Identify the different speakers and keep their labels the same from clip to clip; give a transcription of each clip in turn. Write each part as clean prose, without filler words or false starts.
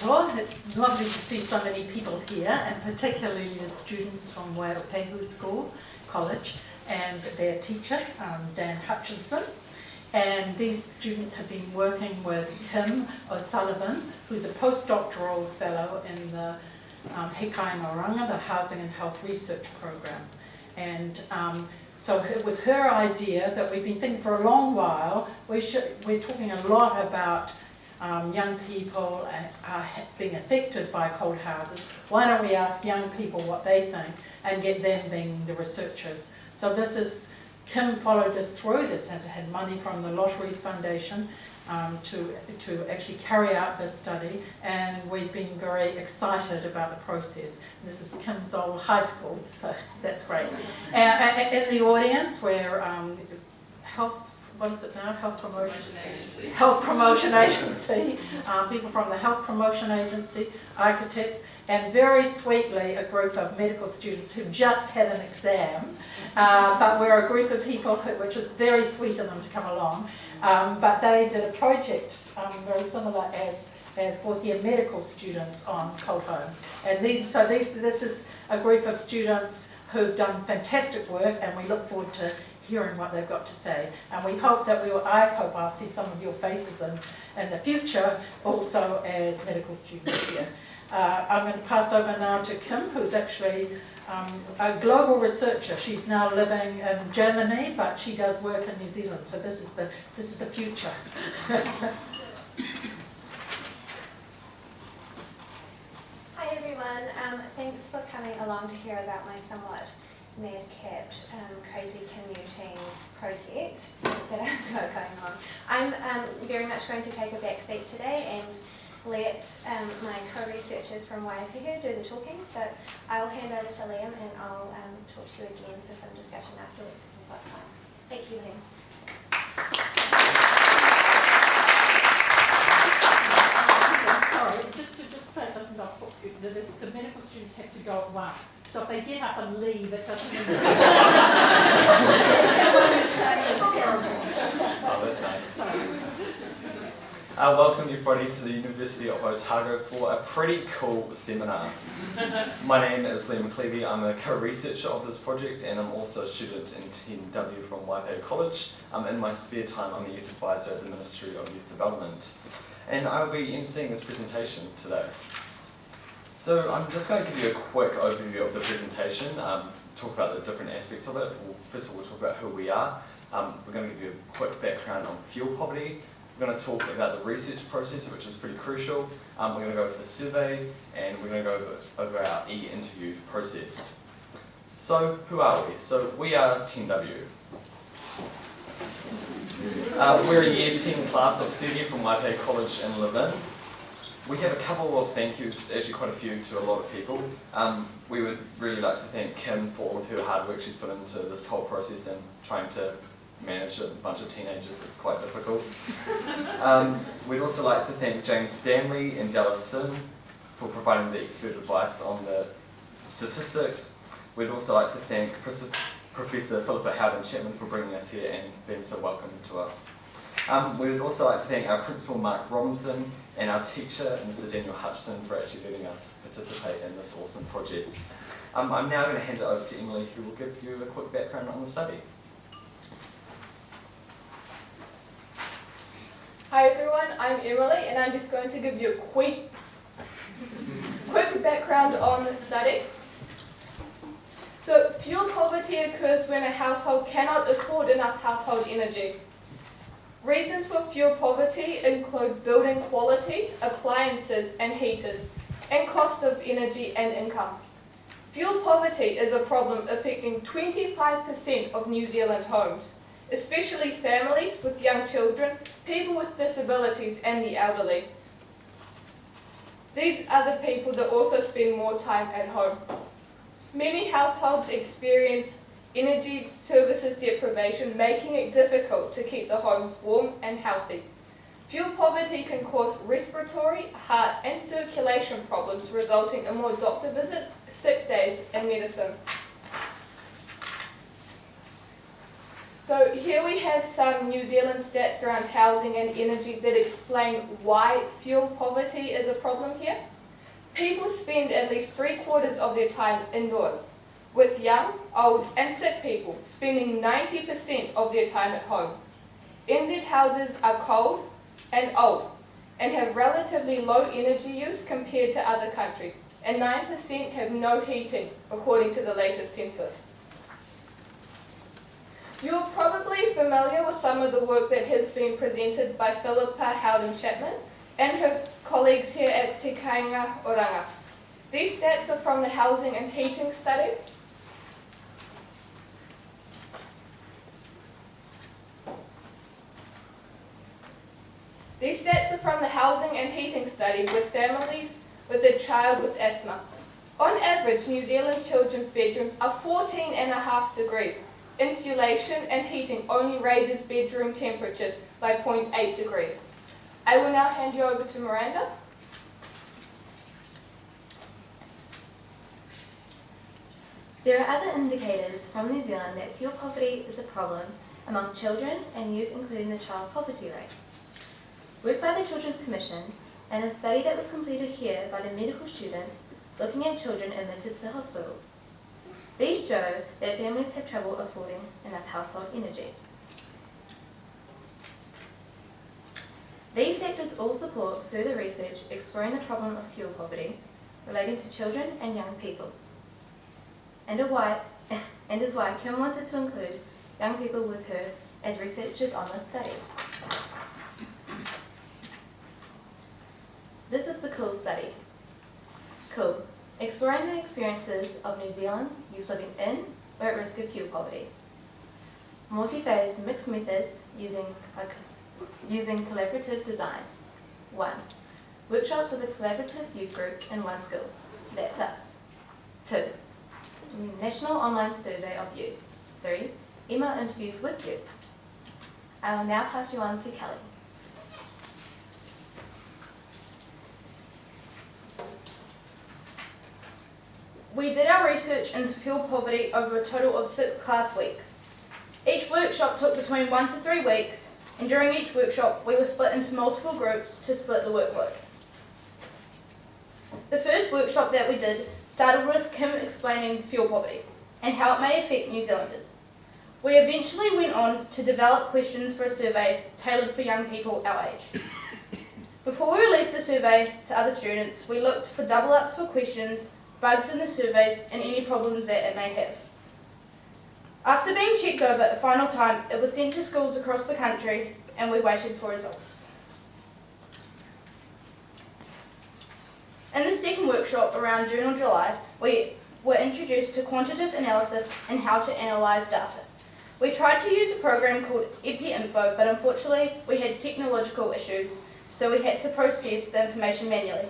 Speaker 1: people. It's lovely to see so many people here, and particularly the students from Waiopehu College and their teacher, Dan Hutchinson. And these students have been working with Kim O'Sullivan, who's a postdoctoral fellow in the Hikaimaranga, the Housing and Health Research Program. And so it was her idea that we've been thinking for a long while. We're talking a lot about young people being affected by cold houses. Why don't we ask young people what they think and get them being the researchers? So this is, Kim followed us through this and had money from the Lotteries Foundation to actually carry out this study, and we've been very excited about the process. This is Kim's old high school, so that's great. In the audience, we're health promotion agency, people from the health promotion agency, architects, and very sweetly a group of medical students who just had an exam, but we're a group of people which is very sweet of them to come along, but they did a project very similar as fourth year medical students on cold homes, and this is a group of students who've done fantastic work, and we look forward to hearing what they've got to say. And we hope that I hope I'll see some of your faces in the future also as medical students here. I'm going to pass over now to Kim, who's actually a global researcher. She's now living in Germany, but she does work in New Zealand, so this is the future.
Speaker 2: Hi everyone, thanks for coming along to hear about my somewhat madcapped, crazy commuting project that I've got going on. I'm very much going to take a back seat today and let my co-researchers from Waiopehu do the talking. So I'll hand over to Liam and I'll talk to you again for some discussion afterwards if we've got time. Thank you, Liam.
Speaker 1: Sorry, just so it doesn't go, the medical students have to go at once. So if they get up and leave, it doesn't mean what you're saying is terrible.
Speaker 3: Oh, that's nice. Welcome everybody to the University of Otago for a pretty cool seminar. My name is Liam McClevey. I'm a co-researcher of this project, and I'm also a student in TW from Waiopehu College. In my spare time, I'm a youth advisor at the Ministry of Youth Development. And I will be emceeing this presentation today. So I'm just going to give you a quick overview of the presentation, talk about the different aspects of it. First of all, we'll talk about who we are. We're going to give you a quick background on fuel poverty. We're going to talk about the research process, which is pretty crucial. We're going to go over the survey, and we're going to go over our e-interview process. So who are we? So we are 10W. We're a year 10 class of 30 from Waiopehu College in Levin. We have a couple of thank yous, actually quite a few, to a lot of people. We would really like to thank Kim for all of her hard work she's put into this whole process and trying to manage a bunch of teenagers. It's quite difficult. We'd also like to thank James Stanley and Dallas Sim for providing the expert advice on the statistics. We'd also like to thank Professor Philippa Howden-Chapman for bringing us here and being so welcome to us. We would also like to thank our principal, Mark Robinson, and our teacher, Mr. Daniel Hutchison, for actually letting us participate in this awesome project. I'm now going to hand it over to Emily, who will give you a quick background on the study.
Speaker 4: Hi everyone, I'm Emily, and I'm just going to give you a quick background on the study. So, fuel poverty occurs when a household cannot afford enough household energy. Reasons for fuel poverty include building quality, appliances and heaters, and cost of energy and income. Fuel poverty is a problem affecting 25% of New Zealand homes, especially families with young children, people with disabilities and the elderly. These are the people that also spend more time at home. Many households experience energy services deprivation, making it difficult to keep the homes warm and healthy. Fuel poverty can cause respiratory, heart and circulation problems, resulting in more doctor visits, sick days and medicine. So here we have some New Zealand stats around housing and energy that explain why fuel poverty is a problem here. People spend at least 3/4 of their time indoors, with young, old and sick people spending 90% of their time at home. NZ houses are cold and old and have relatively low energy use compared to other countries, and 9% have no heating according to the latest census. You're probably familiar with some of the work that has been presented by Philippa Howden-Chapman and her colleagues here at Te Kāinga Oranga. These stats are from the Housing and Heating Study. These stats are from the Housing and Heating Study with families with a child with asthma. On average, New Zealand children's bedrooms are 14.5 degrees. Insulation and heating only raises bedroom temperatures by 0.8 degrees. I will now hand you over to Miranda.
Speaker 5: There are other indicators from New Zealand that fuel poverty is a problem among children and youth, including the child poverty rate. Work by the Children's Commission and a study that was completed here by the medical students looking at children admitted to hospital. These show that families have trouble affording enough household energy. These sectors all support further research exploring the problem of fuel poverty relating to children and young people, and is why Kim wanted to include young people with her as researchers on this study. This is the COOL study. COOL, exploring the experiences of New Zealand youth living in or at risk of fuel poverty. Multiphase mixed methods using collaborative design. 1. Workshops with a collaborative youth group in one school. That's us. 2. National online survey of youth. 3. Email interviews with youth. I will now pass you on to Kelly.
Speaker 6: We did our research into fuel poverty over a total of 6 class weeks. Each workshop took between 1 to 3 weeks, and during each workshop we were split into multiple groups to split the workload. The first workshop that we did started with Kim explaining fuel poverty and how it may affect New Zealanders. We eventually went on to develop questions for a survey tailored for young people our age. Before we released the survey to other students, we looked for double ups for questions, bugs in the surveys, and any problems that it may have. After being checked over a final time, it was sent to schools across the country and we waited for results. In the second workshop around June or July, we were introduced to quantitative analysis and how to analyse data. We tried to use a program called EpiInfo, but unfortunately we had technological issues, so we had to process the information manually.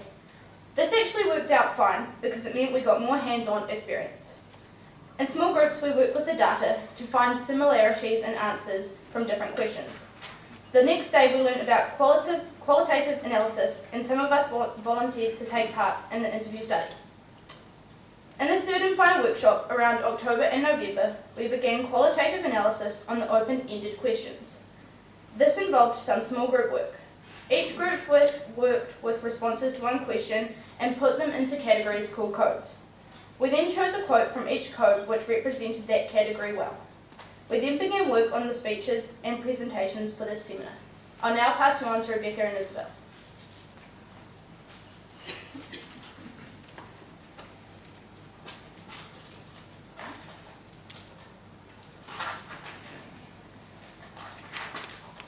Speaker 6: This actually worked out fine because it meant we got more hands-on experience. In small groups, we worked with the data to find similarities in answers from different questions. The next day, we learned about qualitative analysis, and some of us volunteered to take part in the interview study. In the third and final workshop, around October and November, we began qualitative analysis on the open-ended questions. This involved some small group work. Each group worked with responses to one question and put them into categories called codes. We then chose a quote from each code which represented that category well. We then began work on the speeches and presentations for this seminar. I'll now pass you on to Rebecca and Isabel.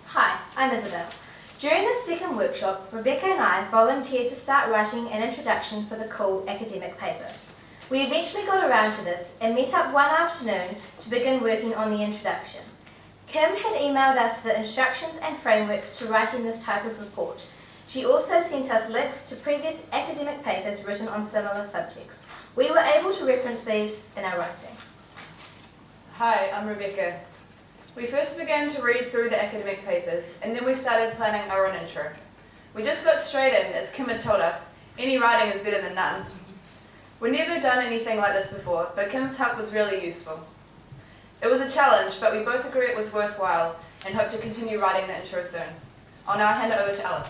Speaker 5: Hi, I'm Isabel. During the second workshop, Rebecca and I volunteered to start writing an introduction for the COOL academic paper. We eventually got around to this and met up one afternoon to begin working on the introduction. Kim had emailed us the instructions and framework to writing this type of report. She also sent us links to previous academic papers written on similar subjects. We were able to reference these in our writing.
Speaker 7: Hi, I'm Rebecca. We first began to read through the academic papers, and then we started planning our own intro. We just got straight in, as Kim had told us, any writing is better than none. We'd never done anything like this before, but Kim's help was really useful. It was a challenge, but we both agree it was worthwhile and hope to continue writing the intro soon. I'll now hand it over to Alex.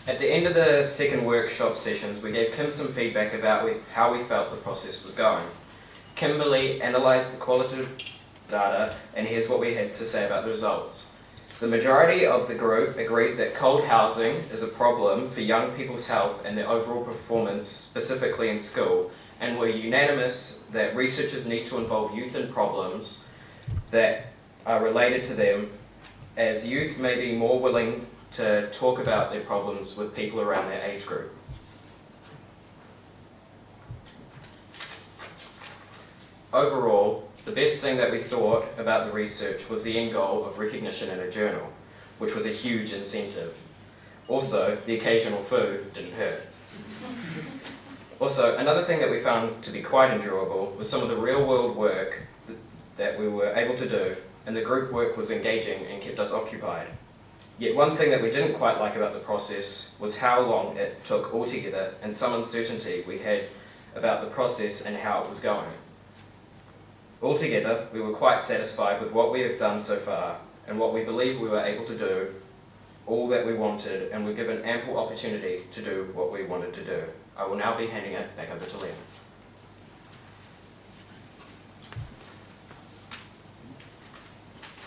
Speaker 8: At the end of the second workshop sessions, we gave Kim some feedback about how we felt the process was going. Kimberley analysed the qualitative data, and here's what we had to say about the results. The majority of the group agreed that cold housing is a problem for young people's health and their overall performance, specifically in school, and were unanimous that researchers need to involve youth in problems that are related to them, as youth may be more willing to talk about their problems with people around their age group. Overall, the best thing that we thought about the research was the end goal of recognition in a journal, which was a huge incentive. Also, the occasional food didn't hurt. Also, another thing that we found to be quite enjoyable was some of the real-world work that we were able to do, and the group work was engaging and kept us occupied. Yet one thing that we didn't quite like about the process was how long it took altogether and some uncertainty we had about the process and how it was going. Altogether, we were quite satisfied with what we have done so far and what we believe we were able to do, all that we wanted, and were given ample opportunity to do what we wanted to do. I will now be handing it back over to Liam.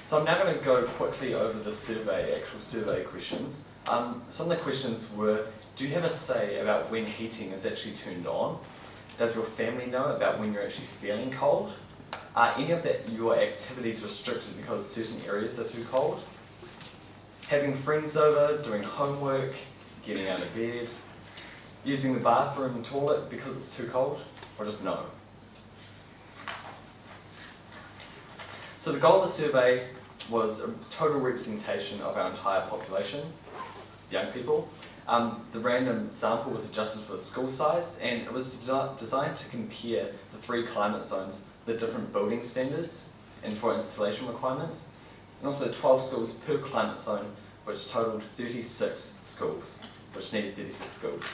Speaker 3: So I'm now going to go quickly over the actual survey questions. Some of the questions were, do you have a say about when heating is actually turned on? Does your family know about when you're actually feeling cold? Are any of your activities restricted because certain areas are too cold? Having friends over, doing homework, getting out of bed, using the bathroom and toilet because it's too cold, or just no? So the goal of the survey was a total representation of our entire population, young people. The random sample was adjusted for the school size, and it was designed to compare the 3 climate zones, the different building standards and for installation requirements, and also 12 schools per climate zone, which totaled 36 schools, which needed 36 schools.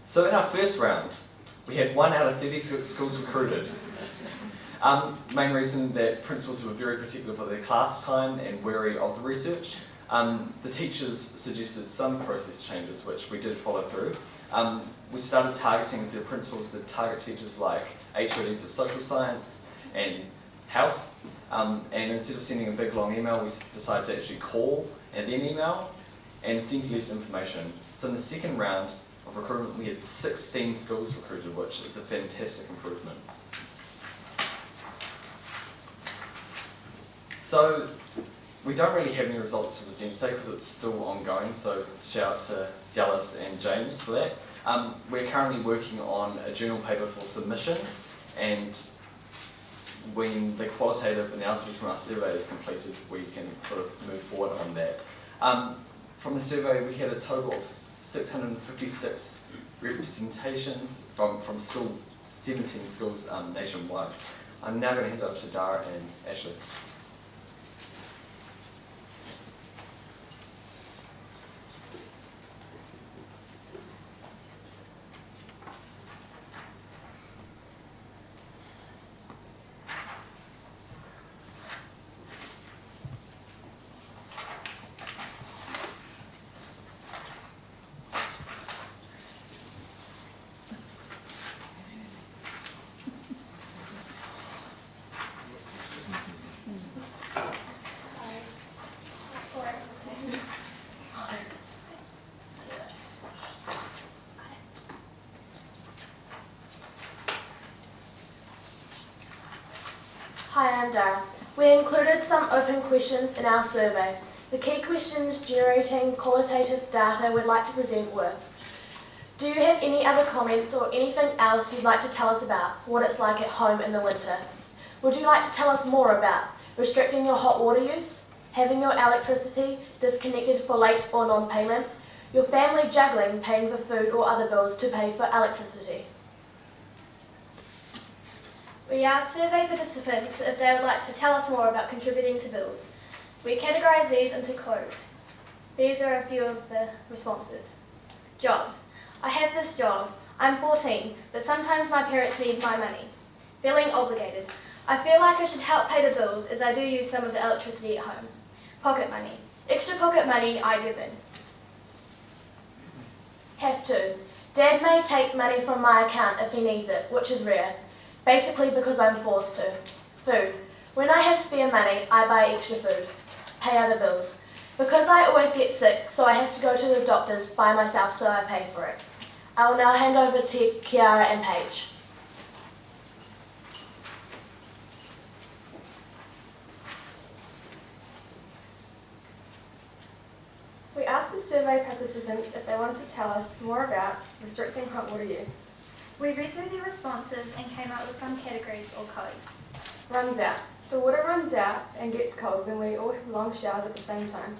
Speaker 3: So in our first round, we had 1 out of 36 schools recruited. Main reason that principals were very particular for their class time and wary of the research. The teachers suggested some process changes, which we did follow through. We started targeting as their principals that target teachers like HODs of social science and health. And instead of sending a big long email, we decided to actually call and then email and send less information. So in the second round of recruitment, we had 16 schools recruited, which is a fantastic improvement. So we don't really have any results to present today because it's still ongoing, so shout out to Dallas and James for that. We're currently working on a journal paper for submission, and when the qualitative analysis from our survey is completed, we can sort of move forward on that. From the survey, we had a total of 656 representations from 17 schools nationwide. I'm now going to hand it over to Dara and Ashley.
Speaker 9: Hi, I'm Dara. We included some open questions in our survey. The key questions generating qualitative data we'd like to present were: do you have any other comments or anything else you'd like to tell us about what it's like at home in the winter? Would you like to tell us more about restricting your hot water use, having your electricity disconnected for late or non-payment, your family juggling paying for food or other bills to pay for electricity?
Speaker 10: We asked survey participants if they would like to tell us more about contributing to bills. We categorised these into codes. These are a few of the responses. Jobs. I have this job. I'm 14, but sometimes my parents need my money. Feeling obligated. I feel like I should help pay the bills as I do use some of the electricity at home. Pocket money. Extra pocket money I give in. Have to. Dad may take money from my account if he needs it, which is rare. Basically because I'm forced to. Food. When I have spare money, I buy extra food. Pay other bills. Because I always get sick, so I have to go to the doctors by myself, so I pay for it. I will now hand over to Kiara and Paige.
Speaker 11: We asked the survey participants if they wanted to tell us more about restricting hot water use.
Speaker 2: We read through the responses and came up with some categories or codes.
Speaker 11: Runs out. The water runs out and gets cold when we all have long showers at the same time.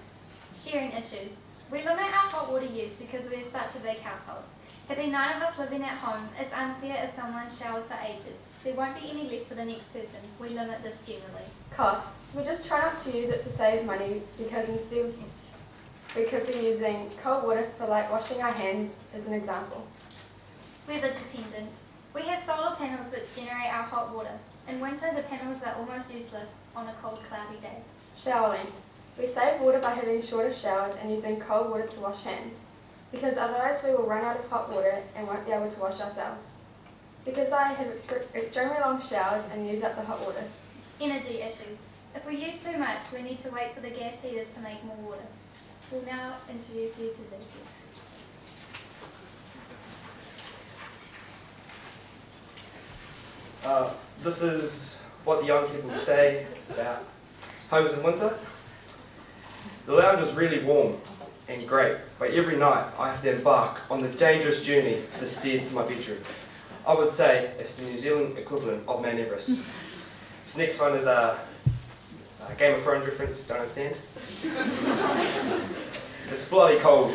Speaker 2: Sharing issues. We limit our hot water use because we have such a big household. Having 9 of us living at home, it's unfair if someone showers for ages. There won't be any left for the next person. We limit this generally.
Speaker 11: Costs. We just try not to use it to save money because instead we could be using cold water for like washing our hands as an example.
Speaker 2: Weather dependent. We have solar panels which generate our hot water. In winter, the panels are almost useless on a cold, cloudy day.
Speaker 11: Shower length. We save water by having shorter showers and using cold water to wash hands, because otherwise we will run out of hot water and won't be able to wash ourselves. Because I have extremely long showers and use up the hot water.
Speaker 2: Energy issues. If we use too much, we need to wait for the gas heaters to make more water. We'll now introduce you to Zaki.
Speaker 12: This is what the young people say about homes in winter. The lounge is really warm and great, but every night I have to embark on the dangerous journey to the stairs to my bedroom. I would say it's the New Zealand equivalent of Mount Everest. This next one is a Game of Thrones reference, don't understand. It's bloody cold.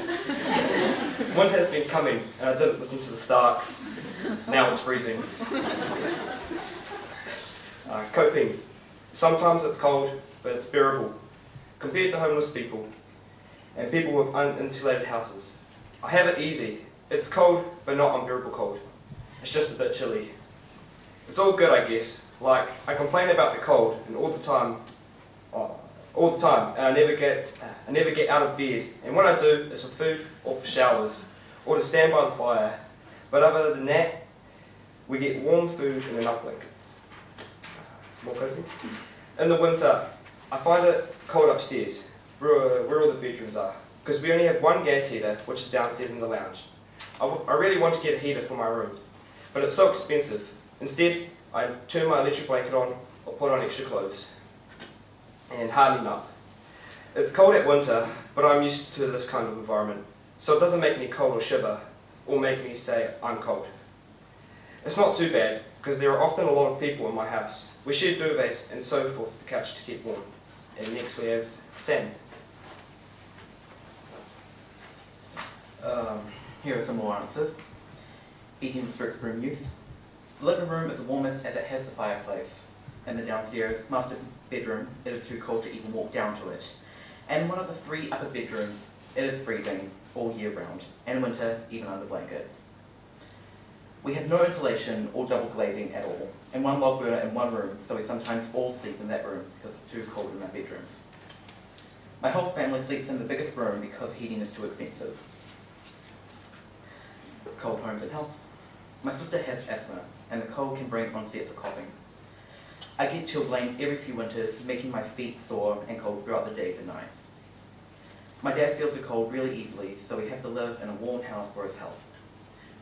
Speaker 12: Winter has been coming and I didn't listen to the Starks. Now it's freezing. Coping. Sometimes it's cold, but it's bearable. Compared to homeless people and people with uninsulated houses. I have it easy. It's cold, but not unbearable cold. It's just a bit chilly. It's all good, I guess. Like, I complain about the cold and all the time, and I never get out of bed. And when I do, it's for food or for showers or to stand by the fire. But other than that, we get warm food and enough blankets. More coping. In the winter, I find it cold upstairs, where all the bedrooms are, because we only have one gas heater, which is downstairs in the lounge. I really want to get a heater for my room, but it's so expensive. Instead, I turn my electric blanket on or put on extra clothes, and hardening up. It's cold at winter, but I'm used to this kind of environment, so it doesn't make me cold or shiver, or make me say I'm cold. It's not too bad, because there are often a lot of people in my house. We share duvets and so forth the couch to keep warm. And next we have Sam.
Speaker 13: Here are some more answers. Eating restricts room use. The living room is the warmest as it has the fireplace. In the downstairs master bedroom, it is too cold to even walk down to it. And in one of the 3 upper bedrooms, it is freezing all year round, and in winter, even under blankets. We have no insulation or double glazing at all, and one log burner in one room, so we sometimes all sleep in that room because it's too cold in our bedrooms. My whole family sleeps in the biggest room because heating is too expensive. Cold homes and health. My sister has asthma, and the cold can bring onsets of coughing. I get chilblains every few winters, making my feet sore and cold throughout the days and nights. My dad feels the cold really easily, so we have to live in a warm house for his health.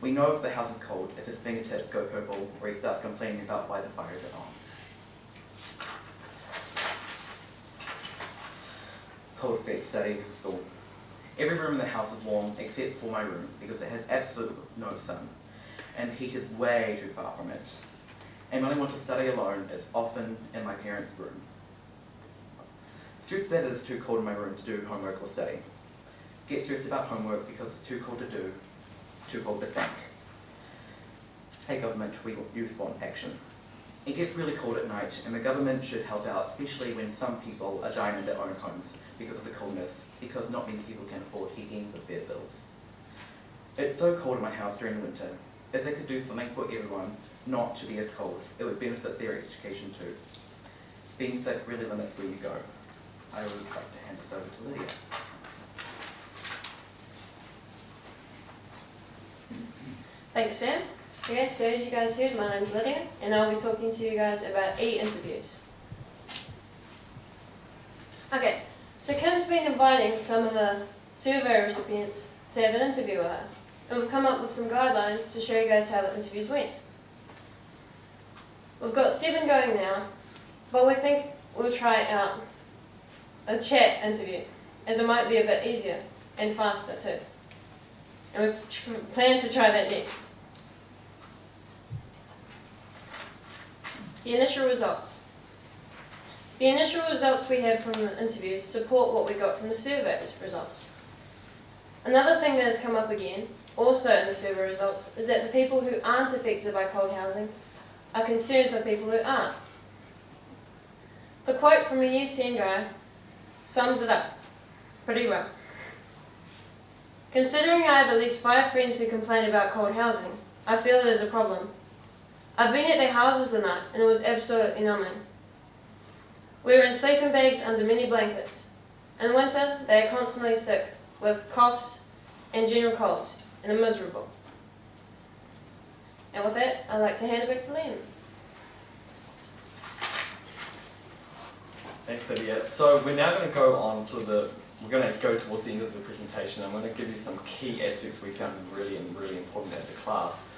Speaker 13: We know if the house is cold, if his fingertips go purple, or he starts complaining about why the fire isn't on. Cold effect study school. Every room in the house is warm except for my room because it has absolutely no sun, and the heat is way too far from it. And when I want to study alone, it's often in my parents' room. Stress that it is too cold in my room to do homework or study. Get stressed about homework because it's too cold to do, too cold to think. Hey government, we youth want action. It gets really cold at night and the government should help out, especially when some people are dying in their own homes because of the coldness because not many people can afford heating with their bills. It's so cold in my house during the winter. If they could do something for everyone not to be as cold, it would benefit their education too. Being sick really limits where you go. I would like to hand this over to Lydia.
Speaker 14: Thanks, Sam. Okay, so as you guys heard, my name's Lydia, and I'll be talking to you guys about e-interviews. Okay, so Kim's been inviting some of the survey recipients to have an interview with us, and we've come up with some guidelines to show you guys how the interviews went. We've got 7 going now, but we think we'll try out a chat interview, as it might be a bit easier and faster too. And we've planned to try that next. The initial results. The initial results we have from the interviews support what we got from the survey results. Another thing that has come up again, also in the survey results, is that the people who aren't affected by cold housing are concerned for people who aren't. The quote from a Year 10 guy sums it up pretty well. Considering I have at least 5 friends who complain about cold housing, I feel it is a problem. I've been at their houses the night and it was absolutely numbing. We were in sleeping bags under many blankets. In winter, they are constantly sick with coughs and general colds and are miserable. And with that, I'd like to hand it back to Liam.
Speaker 3: Thanks, Lydia. So we're now going to go on to we're going to go towards the end of the presentation. I'm going to give you some key aspects we found really important as a class.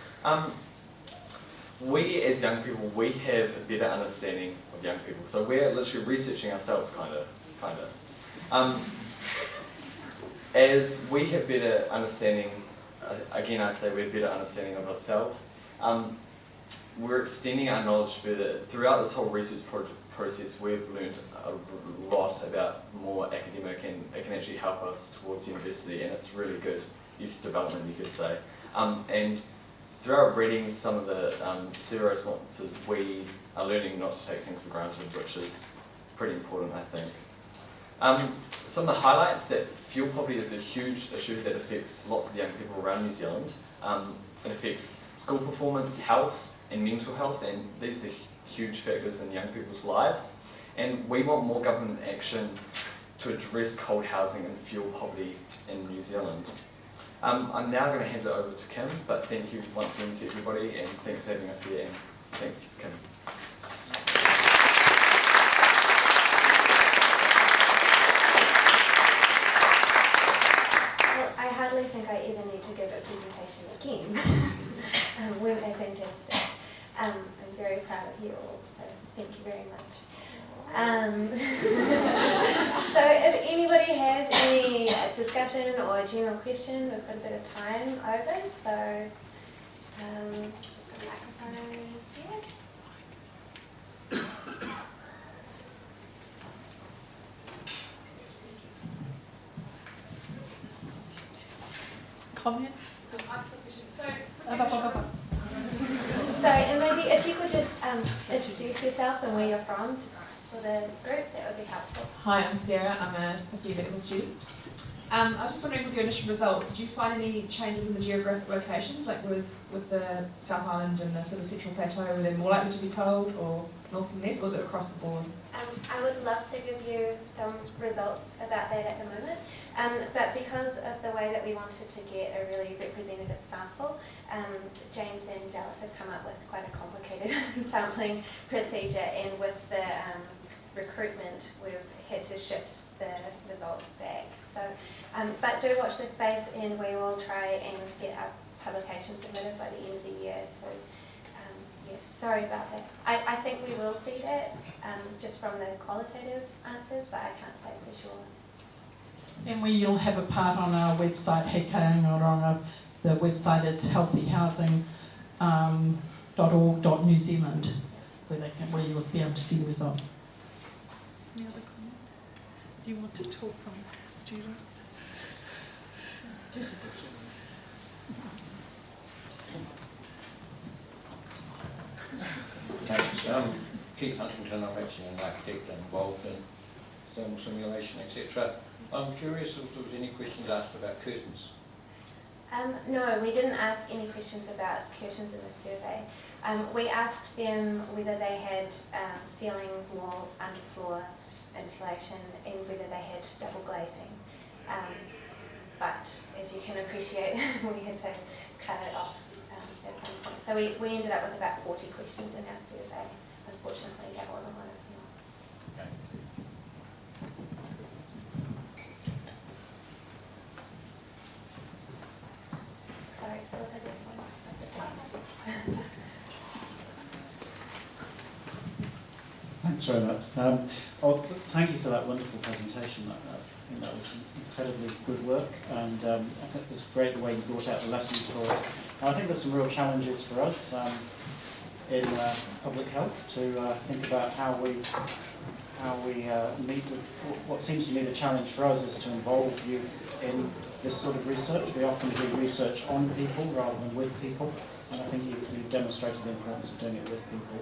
Speaker 3: We as young people, we have a better understanding of young people. So we're literally researching ourselves, kind of. As we have better understanding, again I say we have better understanding of ourselves, we're extending our knowledge further. Throughout this whole research process, we've learned a lot about more academic, and it can actually help us towards university, and it's really good youth development, you could say. And through our reading some of the survey responses, we are learning not to take things for granted, which is pretty important, I think. Some of the highlights: that fuel poverty is a huge issue that affects lots of young people around New Zealand. It affects school performance, health, and mental health, and these are huge factors in young people's lives. And we want more government action to address cold housing and fuel poverty in New Zealand. I'm now going to hand it over to Kim, but thank you once again to everybody, and thanks for having us here, and thanks, Kim.
Speaker 2: Well, I hardly think I even need to give a presentation again. Weren't they fantastic? I'm very proud of you all, so thank you very much. So if anybody has any discussion or general question, we've got a bit of time over, so microphone here.
Speaker 1: Comment?
Speaker 2: Sorry, and maybe if you could just introduce yourself and where you're from, just for the group, that would be helpful.
Speaker 15: Hi, I'm Sarah. I'm a medical student. I was just wondering, with your initial results, did you find any changes in the geographic locations, like with the South Island and the sort of Central Plateau? Were they more likely to be cold, or north and west, or was it across the board?
Speaker 2: I would love to give you some results about that at the moment, but because of the way that we wanted to get a really representative sample, James and Dallas have come up with quite a complicated sampling procedure, and with the recruitment we've had to shift the results back. So, but do watch this space, and we will try and get our publication submitted by the end of the year. So. Yeah, sorry about that. I think we will see that just from the qualitative answers, but I can't say for sure.
Speaker 1: And we'll have a part on our website, the website is healthyhousing.org.New Zealand, where you will be able to see the result. Any other comment? Do you want to talk from students?
Speaker 16: Thanks. Keith Huntington, I'm actually an architect involved in thermal simulation, etc. I'm curious if there was any questions asked about curtains.
Speaker 2: No, we didn't ask any questions about curtains in the survey. We asked them whether they had ceiling, wall, underfloor insulation and whether they had double glazing. But as you can appreciate, we had to cut it off at some point. So we ended up with about 40 questions in our survey. Unfortunately, that wasn't one of them.
Speaker 16: Okay.
Speaker 2: Sorry for this one.
Speaker 17: Thanks very much. Thank you for that wonderful presentation. I think that was incredibly good work, and I think it's great the way you brought out the lessons for it. And I think there's some real challenges for us in public health to think about how we meet what seems to be the challenge for us is to involve youth in this sort of research. We often do research on people rather than with people, and I think you've demonstrated the importance of doing it with people.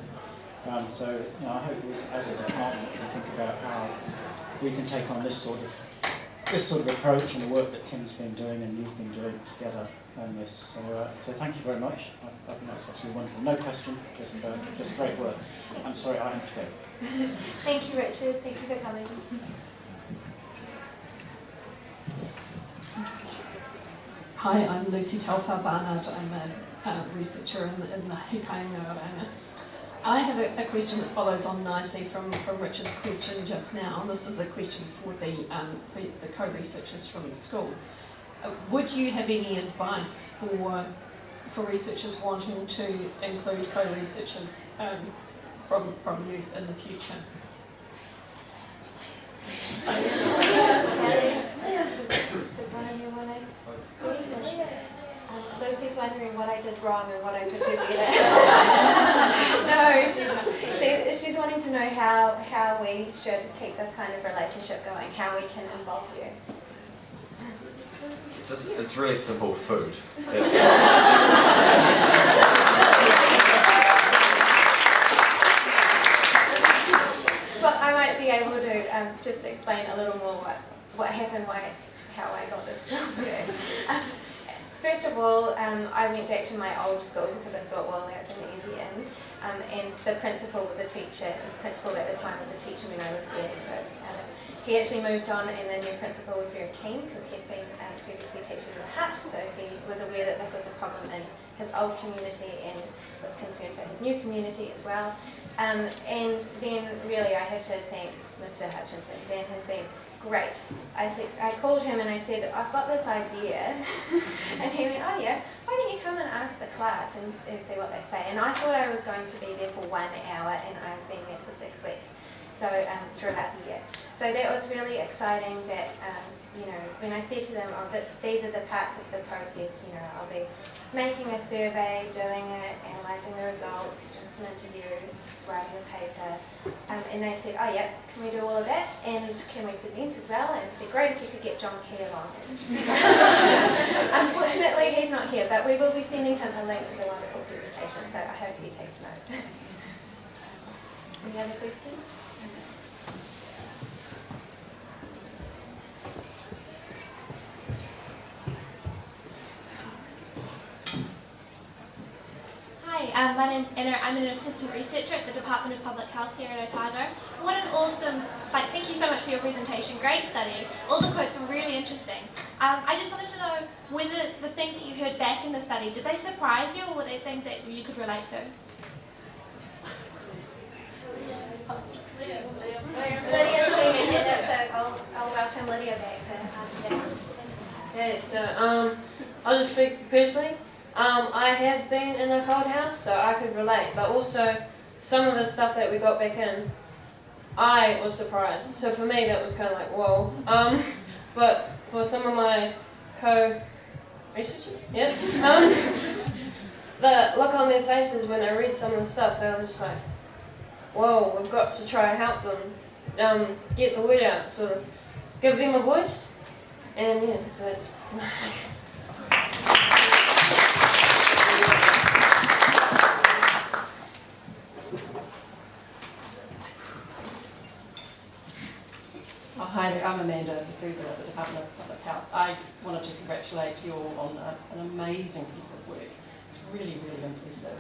Speaker 17: So I hope we, as a department, can think about how we can take on this sort of approach and the work that Kim's been doing and you've been doing together on this. So thank you very much. I think that's absolutely wonderful. No question, just great work. I'm sorry, I have to go.
Speaker 2: Thank you, Richard. Thank you for coming.
Speaker 18: Hi, I'm Lucy Telfer Barnard. I'm a researcher in the Hikainga Oranga. I have a question that follows on nicely from Richard's question just now. This is a question for the co-researchers from the school. Would you have any advice for researchers wanting to include co-researchers from youth in the future?
Speaker 2: Lucy's wondering what I did wrong and what I could do better. No, she's not. She's wanting to know how we should keep this kind of relationship going, how we can involve you.
Speaker 3: It's really simple food.
Speaker 2: But I might be able to just explain a little more what happened, how I got this job. First of all, I went back to my old school because I thought, well, that's an easy in. And the principal was a teacher. The principal at the time was a teacher when I was there. So he actually moved on, and the new principal was very keen because he'd been previously teaching in the hut. So he was aware that this was a problem in his old community and was concerned for his new community as well. And then really I have to thank Mr. Hutchinson. Dan has been great. I called him and I said, I've got this idea. And he went, oh yeah, why don't you come and ask the class and see what they say. And I thought I was going to be there for 1 hour, and I've been there for 6 weeks. So throughout the year. So that was really exciting that, when I said to them, these are the parts of the process, I'll be making a survey, doing it, analysing the results, doing some interviews, writing a paper, and they said, oh yeah, can we do all of that? And can we present as well? And it'd be great if you could get John Key along. Unfortunately, he's not here, but we will be sending him a link to the wonderful presentation, so I hope he takes note. Any other questions?
Speaker 19: Hi, my name's Anna. I'm an assistant researcher at the Department of Public Health here at Otago. What an awesome, thank you so much for your presentation. Great study. All the quotes were really interesting. I just wanted to know whether the things that you heard back in the study, did they surprise you, or were they things that you could relate to?
Speaker 2: Lydia's putting her hand up, so I'll welcome Lydia back to answer that.
Speaker 14: Okay, so I'll just speak personally. I have been in a cold house, so I could relate, but also some of the stuff that we got back in, I was surprised. So for me, that was kind of like, whoa. But for some of my co-researchers, the look on their faces when I read some of the stuff, they were just like, whoa, we've got to try and help them get the word out, sort of give them a voice, and yeah, so that's...
Speaker 20: Hi there, I'm Amanda D'Souza at the Department of Public Health. I wanted to congratulate you all on an amazing piece of work. It's really, really impressive.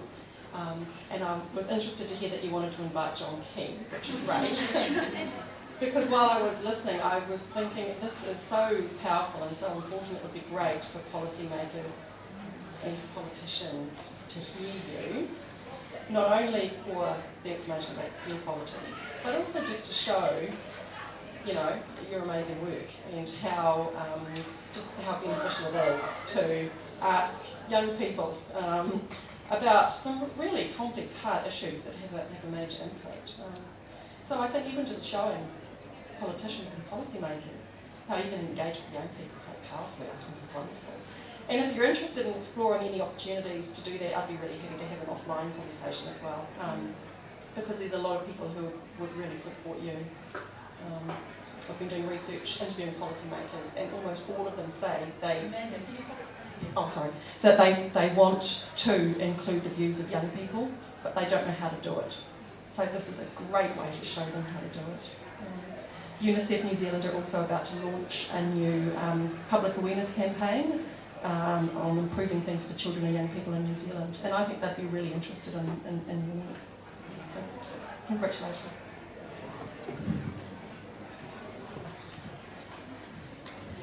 Speaker 20: And I was interested to hear that you wanted to invite John King, which is great. Because while I was listening, I was thinking this is so powerful and so important, it would be great for policymakers and politicians to hear you, not only for the information about fuel quality, but also just to show, you know, your amazing work and how just how beneficial it is to ask young people about some really complex, hard issues that have a major impact. So I think even just showing politicians and policymakers how you can engage with young people so powerfully, I think is wonderful. And if you're interested in exploring any opportunities to do that, I'd be really happy to have an offline conversation as well, because there's a lot of people who would really support you. I've been doing research, interviewing policymakers, and almost all of them say that they want to include the views of young people, but they don't know how to do it. So this is a great way to show them how to do it. UNICEF New Zealand are also about to launch a new public awareness campaign on improving things for children and young people in New Zealand, and I think they'd be really interested in your work. So, congratulations.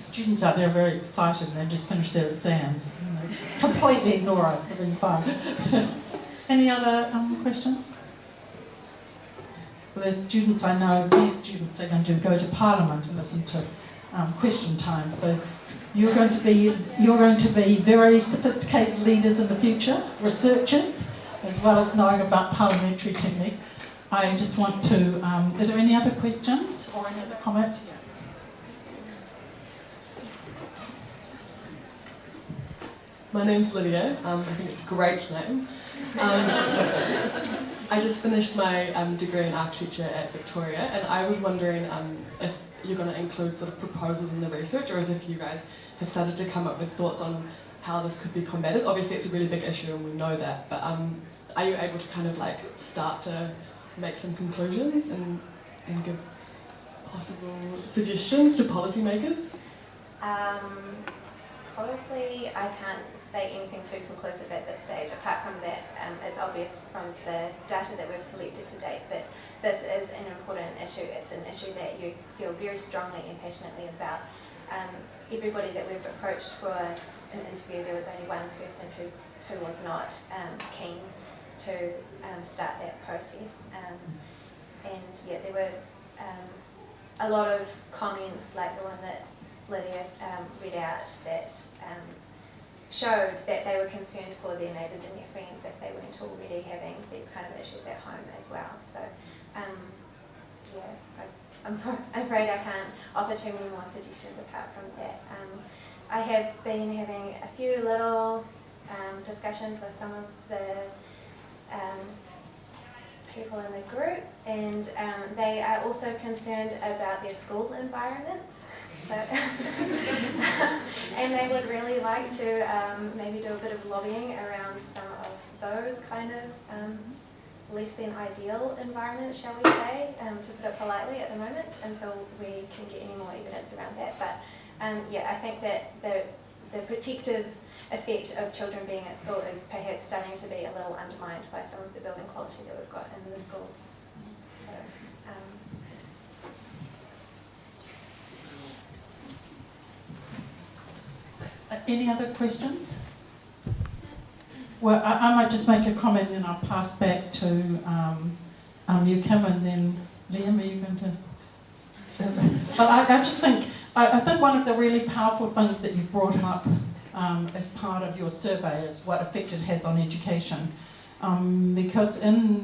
Speaker 1: Students out there are very excited and they've just finished their exams. And they completely ignore us for being fun. Any other questions? Well, there's students I know, these students are going to go to Parliament and listen to question time. So you're going to be very sophisticated leaders in the future, researchers, as well as knowing about parliamentary technique. I just want to, are there any other questions or any other comments?
Speaker 21: My name's Lydia. I think it's a great name. I just finished my degree in architecture at Victoria, and I was wondering if you're going to include sort of proposals in the research, or as if you guys have started to come up with thoughts on how this could be combated. Obviously, it's a really big issue, and we know that. But are you able to kind of like start to make some conclusions and give possible suggestions to policymakers?
Speaker 2: Probably I can't say anything too conclusive at this stage, apart from that it's obvious from the data that we've collected to date that this is an important issue. It's an issue that you feel very strongly and passionately about. Everybody that we've approached for an interview, there was only one person who was not keen to start that process. And yeah, there were a lot of comments like the one that Lydia read out that showed that they were concerned for their neighbours and their friends if they weren't already having these kind of issues at home as well. So yeah, I'm afraid I can't offer too many more suggestions apart from that. I have been having a few little discussions with some of the people in the group, and they are also concerned about their school environments. So, and they would really like to maybe do a bit of lobbying around some of those kind of less than ideal environments, shall we say, to put it politely at the moment, until we can get any more evidence around that. But yeah, I think that the protective effect of children being at school is perhaps starting to be a little undermined by some of the building quality that we've got in the schools. So,
Speaker 1: any other questions? Well, I might just make a comment and I'll pass back to you, Kim, and then Liam, are you going to? But I just think, I think one of the really powerful things that you've brought up as part of your survey is what effect it has on education. Because in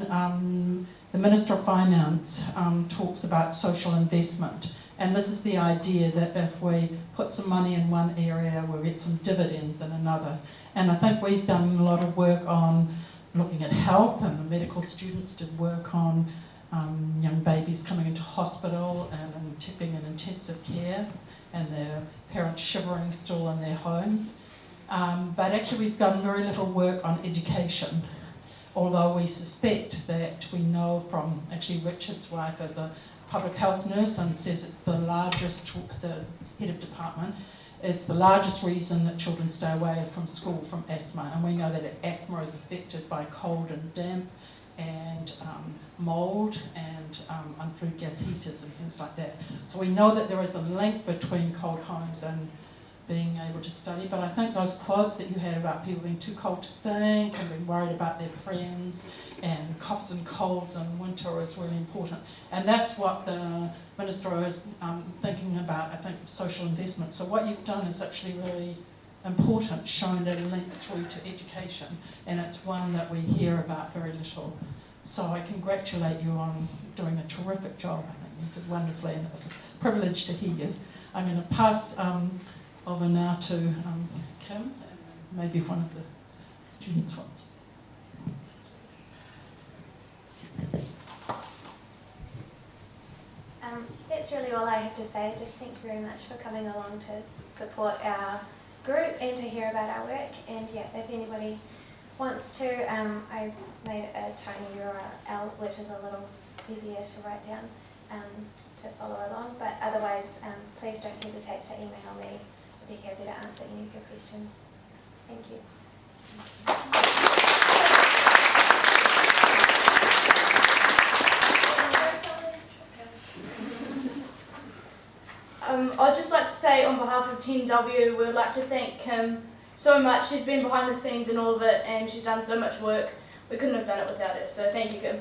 Speaker 1: the Minister of Finance talks about social investment, and this is the idea that if we put some money in one area, we'll get some dividends in another. And I think we've done a lot of work on looking at health, and the medical students did work on young babies coming into hospital and being in intensive care, and their parents shivering still in their homes. But actually we've done very little work on education, although we suspect that we know from, actually Richard's wife is a
Speaker 4: public health nurse and says it's the largest, the head of department, it's the largest reason that children stay away from school from asthma. And we know that asthma is affected by cold and damp and mould and unflued gas heaters and things like that. So we know that there is a link between cold homes and being able to study, but I think those quotes that you had about people being too cold to think and being worried about their friends and coughs and colds in winter is really important. And that's what the Minister is thinking about, I think, social investment. So what you've done is actually really important, showing that link through to education, and it's one that we hear about very little. So I congratulate you on doing a terrific job. I think you did wonderfully, and it was a privilege to hear you. I'm going to pass over now to Kim, and maybe one of the students wants.
Speaker 2: That's really all I have to say. Just thank you very much for coming along to support our group and to hear about our work. And yeah, if anybody wants to, I made a tiny URL which is a little easier to write down to follow along. But otherwise, please don't hesitate to email me. I'd be happy to answer any of your questions. Thank you.
Speaker 6: I'd just like to say on behalf of Team W, we would like to thank Kim so much. She's been behind the scenes in all of it and she's done so much work. We couldn't have done it without her, so thank you, Kim.